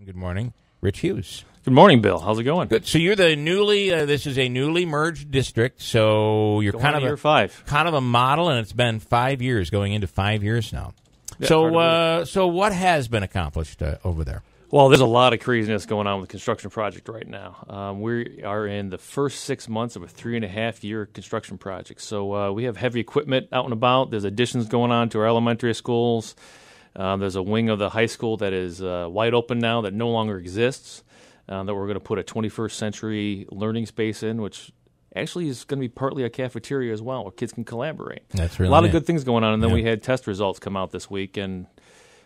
Good morning, Rich Hughes. Good morning, Bill. How's it going? Good. So you're the newly. This is a newly merged district. So you're kind of year 5, kind of a model, and it's been 5 years, going into 5 years now. Yeah, So what has been accomplished over there? Well, there's a lot of craziness going on with the construction project right now. We are in the first 6 months of a 3.5-year construction project. So we have heavy equipment out and about. There's additions going on to our elementary schools. There's a wing of the high school that is wide open now that no longer exists, that we're going to put a 21st century learning space in, which actually is going to be partly a cafeteria as well, where kids can collaborate. That's really a lot neat. of good things going on. And then we had test results come out this week, and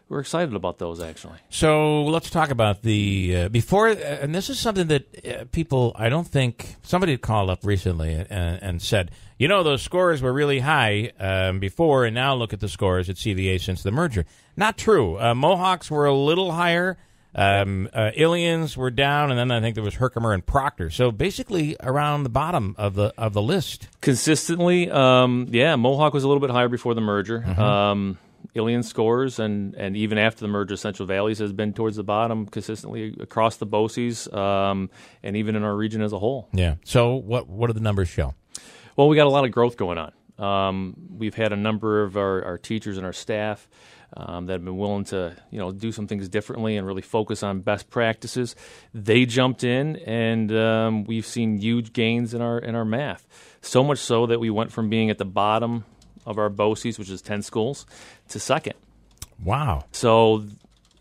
we're excited about those, actually. So let's talk about the before, and this is something that people, I don't think, somebody had called up recently and said, you know, those scores were really high before, and now look at the scores at CVA since the merger. Not true. Mohawks were a little higher. Ilians were down, and then I think there was Herkimer and Proctor. So basically around the bottom of the list. Consistently, Mohawk was a little bit higher before the merger. Mm-hmm. Ilian scores, and even after the merger, Central Valleys has been towards the bottom consistently across the BOCES, and even in our region as a whole. Yeah. So what do the numbers show? Well, we got a lot of growth going on. We've had a number of our teachers and our staff that have been willing to, do some things differently and really focus on best practices. They jumped in, and we've seen huge gains in our math. So much so that we went from being at the bottom of our BOCES, which is 10 schools, to second. Wow. So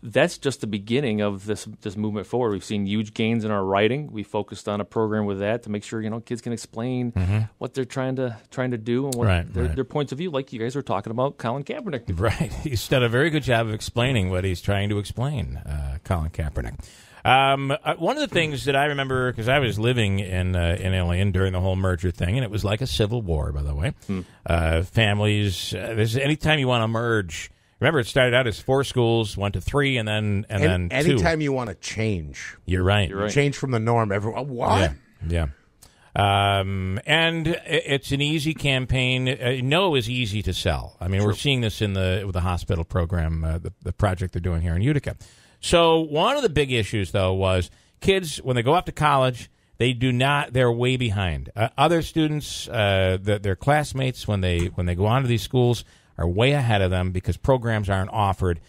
that's just the beginning of this movement forward. We've seen huge gains in our writing. We focused on a program with that to make sure kids can explain what they're trying to do and what their points of view, like you guys were talking about Colin Kaepernick. Right. He's done a very good job of explaining what he's trying to explain, Colin Kaepernick. One of the things that I remember, because I was living in Ilion during the whole merger thing, and it was like a civil war, by the way. Families, anytime you want to merge. Remember, it started out as 4 schools, went to 3, and then 2. Anytime you want to change. You're right. Change from the norm. Everyone, what? Yeah. And it's an easy campaign. No, it was easy to sell. I mean, we're seeing this with the hospital program, the project they're doing here in Utica. So one of the big issues, though, was kids, when they go off to college, they're way behind. Other students, their classmates, when they go on to these schools, are way ahead of them because programs aren't offered.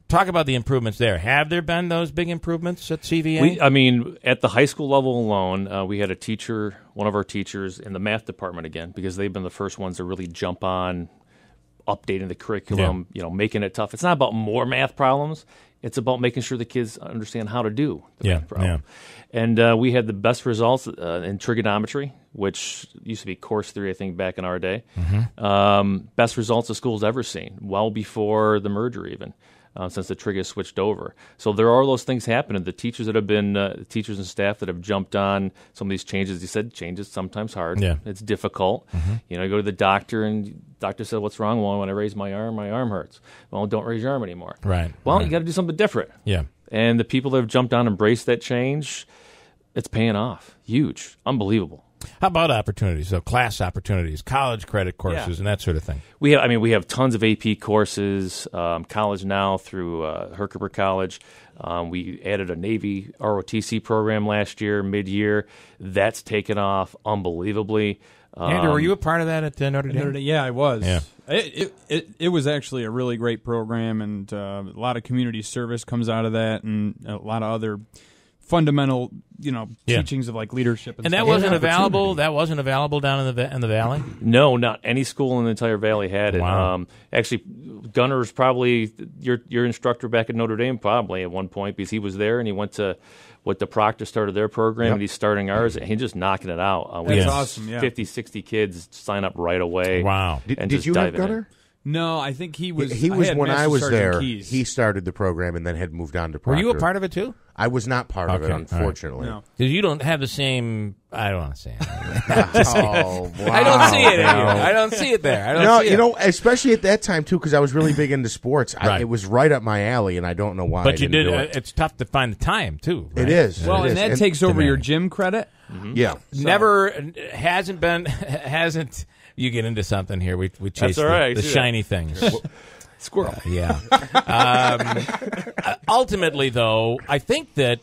Talk about the improvements there. Have there been those big improvements at CVA? At the high school level alone, we had one of our teachers in the math department again, because they've been the first ones to really jump on updating the curriculum, making it tough. It's not about more math problems. It's about making sure the kids understand how to do the math problem. And we had the best results in trigonometry, which used to be course theory, I think, back in our day. Best results the school's ever seen, well before the merger even, since the trig has switched over. So there are those things happening. The teachers that have been, teachers and staff that have jumped on some of these changes, you said change is sometimes hard. Yeah. It's difficult. You go to the doctor, and doctor said, what's wrong? Well, when I raise my arm hurts. Well, don't raise your arm anymore. Right. Well, you got to do something different. Yeah. And the people that have jumped on and embraced that change, it's paying off. Huge. Unbelievable. How about opportunities? So class opportunities, college credit courses, and that sort of thing. We have tons of AP courses. College now through Herkimer College. We added a Navy ROTC program last year, mid-year. That's taken off unbelievably. Andrew, were you a part of that at Notre Dame? Yeah, I was. Yeah. It was actually a really great program, and a lot of community service comes out of that, and a lot of other fundamental, teachings of like leadership and that stuff. wasn't available. That wasn't available down in the valley. No, not any school in the entire valley had it. Wow. Actually, Gunner was probably your instructor back at Notre Dame, probably at one point, because he was there and he went to what the Proctor started their program, and he's starting ours, and he's just knocking it out. That's awesome. Yeah, 50, 60 kids sign up right away. Wow. Did you have Gunner? No, I think he was. He was when I was there. Keys. He started the program and then had moved on to Proctor. Were you a part of it too? I was not part of it, unfortunately. No. Because you don't have the same. I don't want to say it. Oh, wow. I don't see it. I don't see it there. I don't see it. Especially at that time too, because I was really big into sports. Right. It was right up my alley, and I don't know why. But you did. Do it. It's tough to find the time too. Right? It is. Well, it and is. that takes over your gym credit. Yeah. Never hasn't. You get into something here. We chase That's all right. the shiny things. Squirrel. Yeah. Ultimately, though, I think that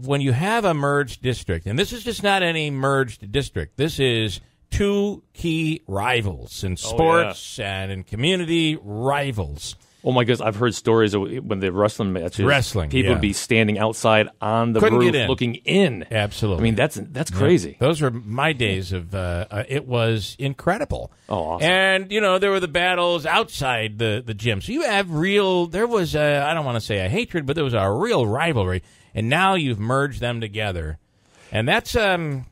when you have a merged district, and this is just not any merged district, this is two key rivals in sports and in community rivals. Oh my goodness! I've heard stories of when the wrestling matches. People would be standing outside on the roof looking in. Absolutely. I mean, that's crazy. Those were my days of. It was incredible. Oh, awesome! And there were the battles outside the gym. So you have real. There was I don't want to say a hatred, but there was a real rivalry. And now you've merged them together, and that's not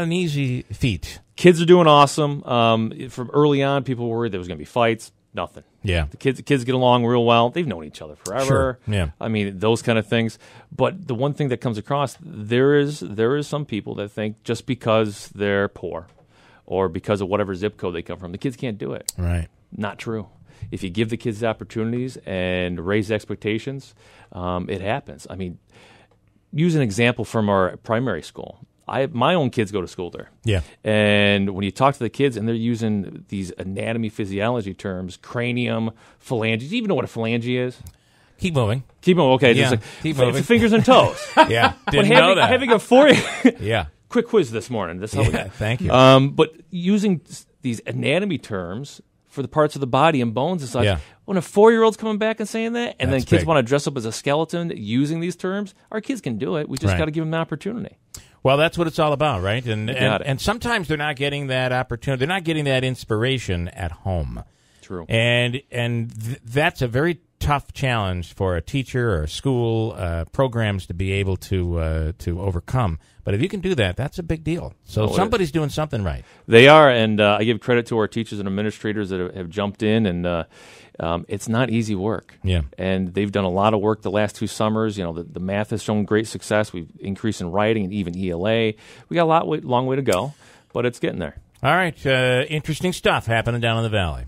an easy feat. Kids are doing awesome. From early on, people were worried there was going to be fights. Nothing. Yeah. The kids get along real well. They've known each other forever. Sure. Yeah. I mean, those kind of things. But the one thing that comes across, there is some people that think just because they're poor or because of whatever zip code they come from, the kids can't do it. Right. Not true. If you give the kids the opportunities and raise expectations, it happens. I mean, use an example from our primary school. My own kids go to school there. Yeah. And when you talk to the kids and they're using these anatomy physiology terms, cranium, phalanges. Do you even know what a phalange is? Keep moving. Keep moving. Okay. Yeah. Keep moving. It's fingers and toes. Yeah. Didn't know that. Having a 4-year yeah. quick quiz this morning. That's how we got. Thank you. But using these anatomy terms for the parts of the body and bones and such. Yeah. When a 4-year-old's coming back and saying that, and That's then kids big. want to dress up as a skeleton using these terms, our kids can do it. We just got to give them the opportunity. Well, that's what it's all about, right? And sometimes they're not getting that opportunity. They're not getting that inspiration at home. True. And that's a very tough challenge for a teacher or a school programs to be able to overcome. But if you can do that, that's a big deal. So somebody's doing something right. They are, and I give credit to our teachers and administrators that have jumped in, and it's not easy work. Yeah. And they've done a lot of work the last 2 summers. The math has shown great success. We've increased in writing and even ELA. We got a long way to go, but it's getting there. All right. Interesting stuff happening down in the valley.